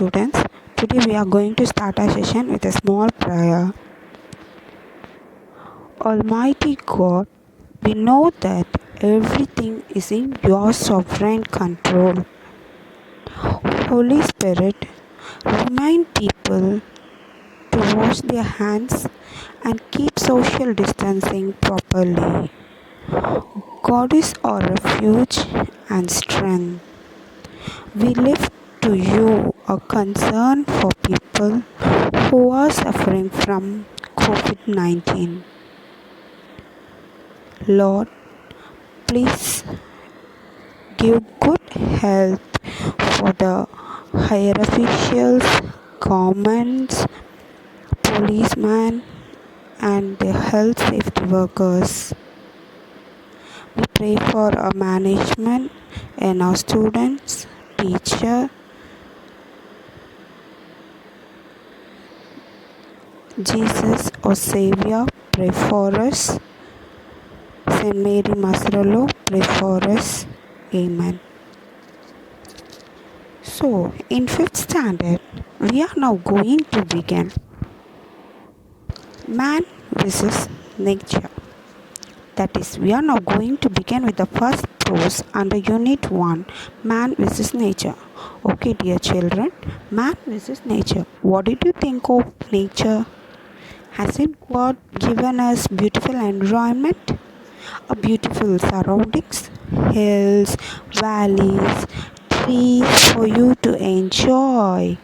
students. Today we are going to start our session with a small prayer. Almighty God, we know that everything is in your sovereign control. Holy Spirit, remind people to wash their hands and keep social distancing properly. God is our refuge and strength. We lift to you a concern for people who are suffering from COVID-19. Lord, please give good health for the higher officials, governments, policemen, and the health safety workers. We pray for our management and our students, teacher, Jesus, our Savior, pray for us. Saint Mary Masralo, pray for us. Amen. So, in 5th standard, we are now going to begin Man versus Nature. That is, we are now going to begin with the first prose under unit 1, Man versus Nature. Okay, dear children, Man versus Nature. What did you think of nature? Hasn't God given us beautiful environment? A beautiful surroundings, hills, valleys, trees for you to enjoy.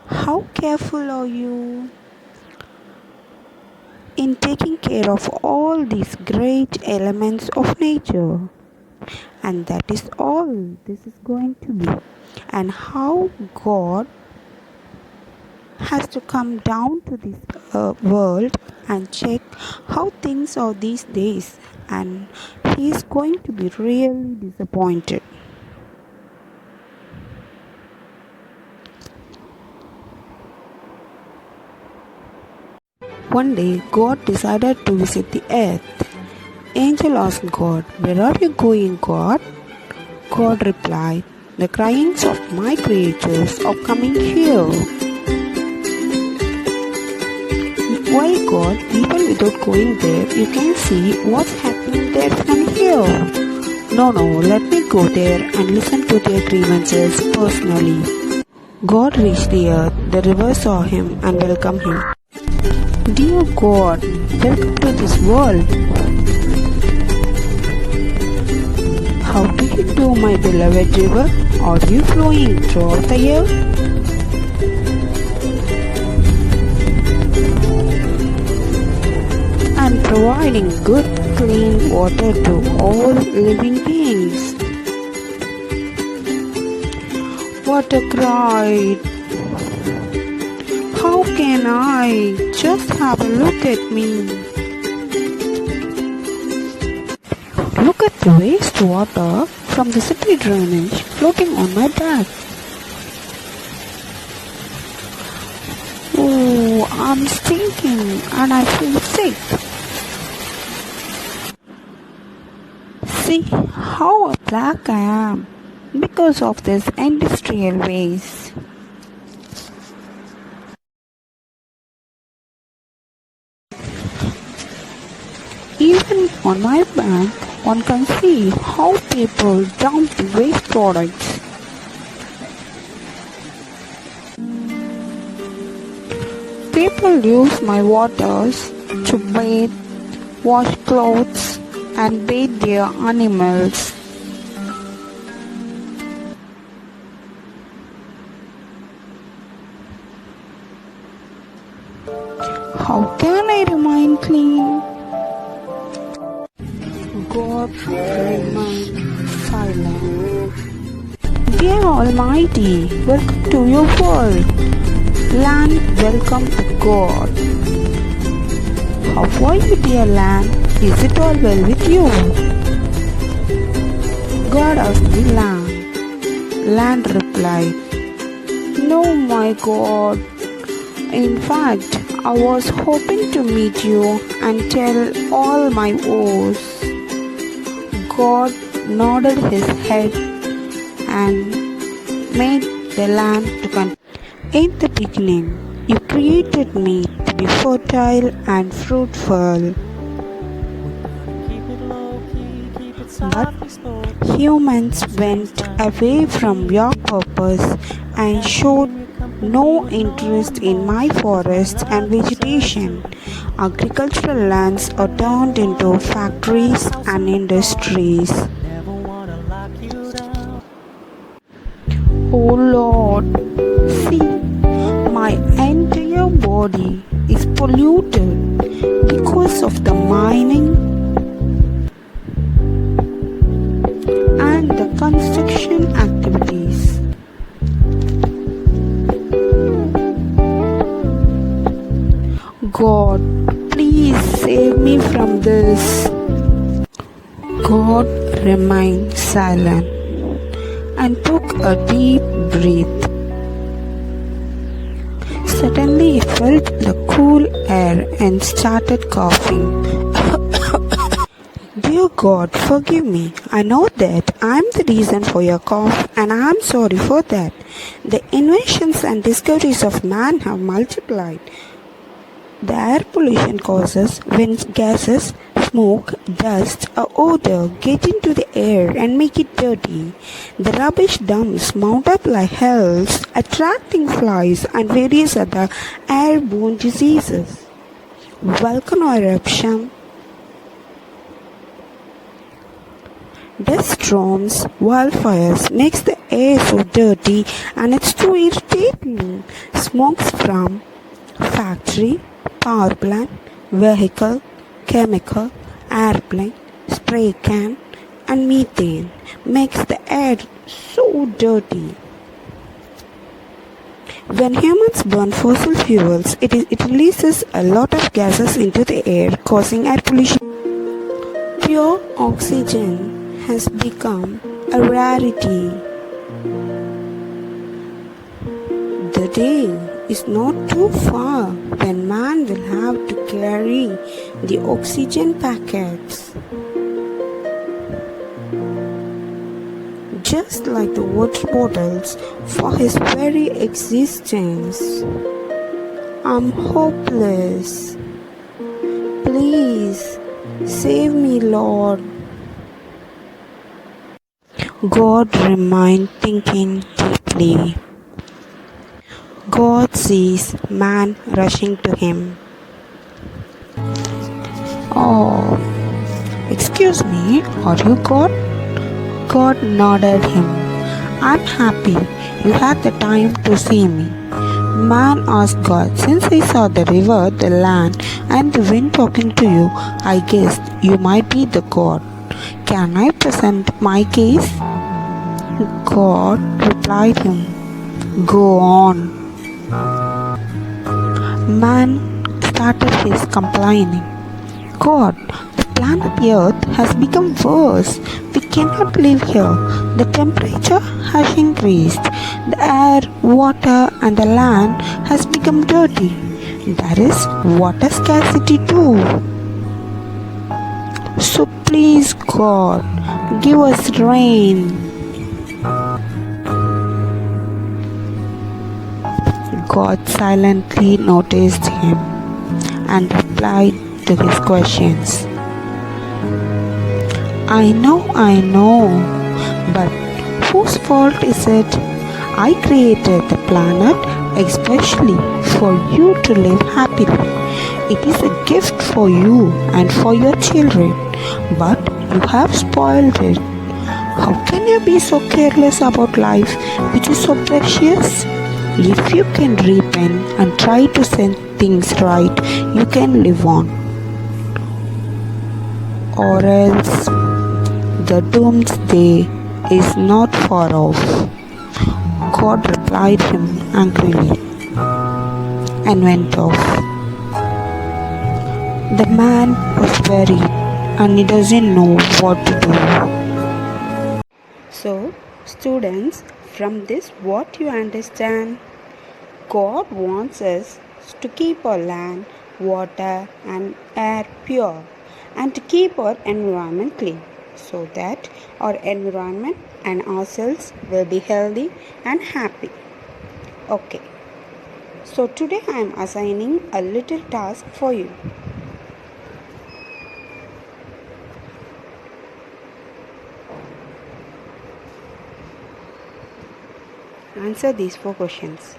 How careful are you in taking care of all these great elements of nature? And that is all this is going to be. And how God has to come down to this world and check how things are these days, and he is going to be really disappointed. One day God decided to visit the earth. Angel asked God, "Where are you going, God?" God replied, "The cryings of my creatures are coming here." Why, God, even without going there, you can see what's happening there from here. No, let me go there and listen to their grievances personally. God reached the earth. The river saw him and welcomed him. Dear God, welcome to this world. How do you do, my beloved river? Are you flowing throughout the year? And providing good, clean water to all living beings. What a cry! How can I? Just have a look at me. Look at the wastewater from the city drainage floating on my back. Oh, I'm stinking and I feel sick. See how black I am because of this industrial waste. Even on my back, one can see how people dump waste products. People use my waters to bathe, wash clothes, and bathe their animals. How can I remain clean? God remain silent. Dear Almighty, welcome to your world. Land, welcome to God. How are you, dear land? Is it all well with you? God asked the land. Land replied, "No, my God. In fact, I was hoping to meet you and tell all my woes." God nodded his head and made the land to continue. In the beginning, you created me to be fertile and fruitful. But humans went away from your purpose and showed no interest in my forests and vegetation. Agricultural lands are turned into factories and industries. Oh Lord, see, my entire body is polluted because of the mining and the construction activities. God, please save me from this. God remained silent and took a deep breath. Suddenly he felt the cool air and started coughing. Dear God, forgive me. I know that I am the reason for your cough and I am sorry for that. The inventions and discoveries of man have multiplied. The air pollution causes when gases, smoke, dust, or odor get into the air and make it dirty. The rubbish dumps mount up like hells, attracting flies and various other airborne diseases. Volcano eruption, dust storms, wildfires makes the air so dirty and it's too irritating. Smokes from factory, power plant, vehicle, chemical, airplane, spray can and methane makes the air so dirty. When humans burn fossil fuels, it releases a lot of gases into the air, causing air pollution. Pure oxygen has become a rarity. The day is not too far when man will have to carry the oxygen packets. Just like the water bottles for his very existence. I'm hopeless. Please save me, Lord. God remained thinking deeply. God sees man rushing to him. Oh, excuse me, are you God? God nodded him. I'm happy you had the time to see me. Man asked God, since I saw the river, the land, and the wind talking to you, I guessed you might be the God. Can I present my case? God replied him, go on. Man started his complaining. God, the planet Earth has become worse. We cannot live here. The temperature has increased. The air, water, and the land has become dirty. There is water scarcity too. So please, God, give us rain. God silently noticed him and replied to his questions. I know, but whose fault is it? I created the planet especially for you to live happily. It is a gift for you and for your children, but you have spoiled it. How can you be so careless about life, which is so precious? If you can repent and try to set things right, you can live on. Or else the doomsday is not far off. God replied him angrily and went off. The man was worried and he doesn't know what to do. So, students, from this what you understand? God wants us to keep our land, water and air pure and to keep our environment clean so that our environment and ourselves will be healthy and happy. Okay. So today I am assigning a little task for you. Answer these 4 questions.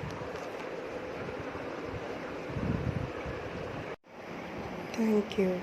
Thank you.